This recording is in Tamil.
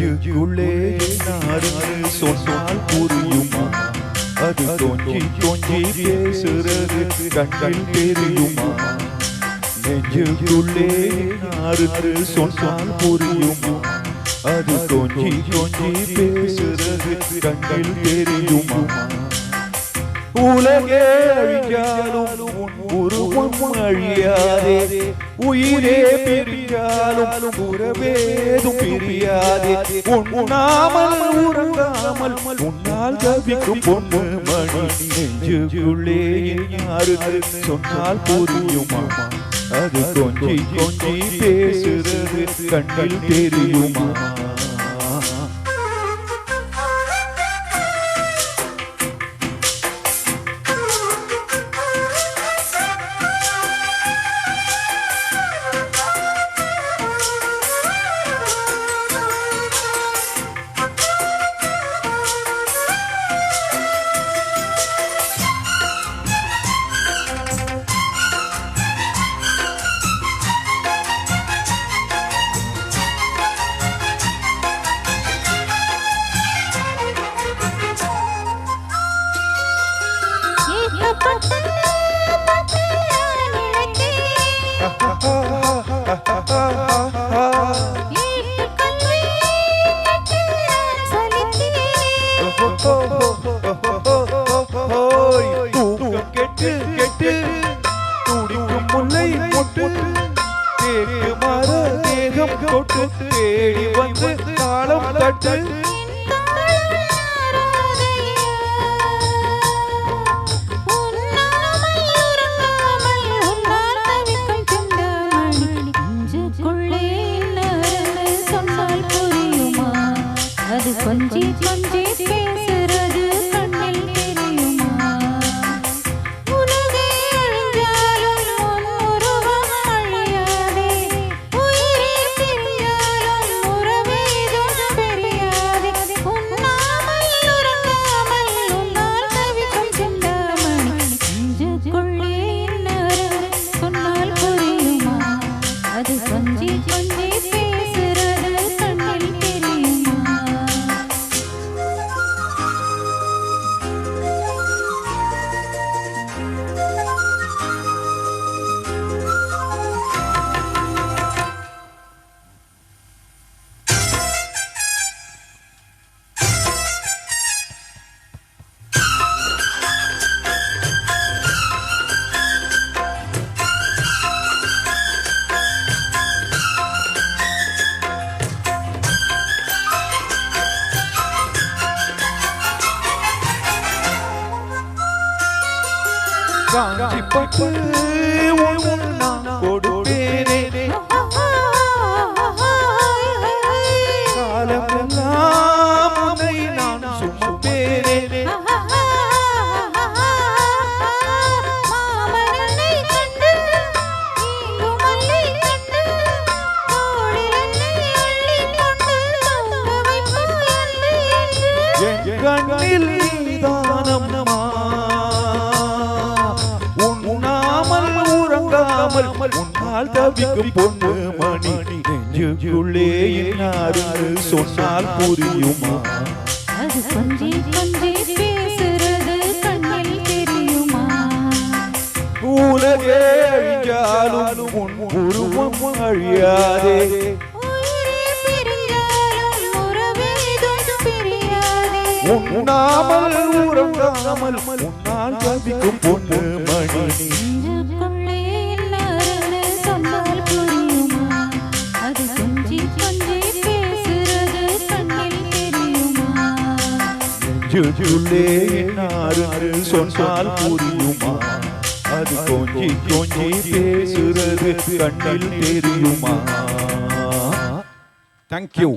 நெஞ்சுக்குள்ளே நாடு சொன்னால் புரியுமா? அது கொஞ்சி கொஞ்சி பேசுறது கண்கள் தெரியுமா? நெஞ்சுக்குள்ளே நாடு சொன்னால் புரியுமா? அது கொஞ்சி கொஞ்சி பேசுறது கண்கள் தெரியுமா? உலகே அழிஞ்சாலும் உருவம் அழியாதே, உயிரே பிரியாலும் உறவேதும் பிரியாதே. உண்ணாமல் உறங்காமல் உன்னால் தவிக்கும் பொண்ணு மணி நெஞ்சுக்குள்ளே யாருக்கு சொன்னால் புரியுமா? அது கொஞ்சி கொஞ்சி பேசுறது கண்ணில் தெரியுமா? தேடி வந்து தாளம் தட்டு கொஞ்சி கொஞ்சி பேசுறது கண்ணில் தெரியுமா? உலகே அழிஞ்சாலும் உருவம் அழியாதே, உயிரே பிரியாலும் உறவேதும் பிரியாதே. உண்ணாமல் உறங்காமல் உன்னால் தவிக்கும் சிந்தாமணி நெஞ்சுக்குள்ளே இன்னொரு சொன்னால் புரியுமா? அது கொஞ்சி கொஞ்சி பேசுறது கண்ணில் தெரியுமா? காஞ்சி பட்டு நான் கொடுப்பேனே, காலமெல்லாம் உன்னை நான் சுமப்பேனே. கண்ணில் நீதானம்மா, உண்ணாமல் உறங்காமல் உன்னால் தவிக்கும் பொண்ணு மணி நெஞ்சுக்குள்ளே யாரு சொன்னால் புரியுமா? அது கொஞ்சி கொஞ்சி பேசுறது கண்ணில் தெரியுமா? உலகே அழிஞ்சாலும் உன் உருவம் அழியாதே, உண்ணாமல் உறங்காமல் உன்னால் தவிக்கும் பொண்ணு மணி நெஞ்சுக்குள்ளே இன்னொரு சொன்னால் புரியுமா? அது கொஞ்சி கொஞ்சி பேசுறது கண்ணில் தெரியுமா? நெஞ்சுக்குள்ளே யாரு சொன்னால் புரியுமா? அது கொஞ்சி கொஞ்சி பேசுறது கண்ணில் தெரியுமா? Thank you.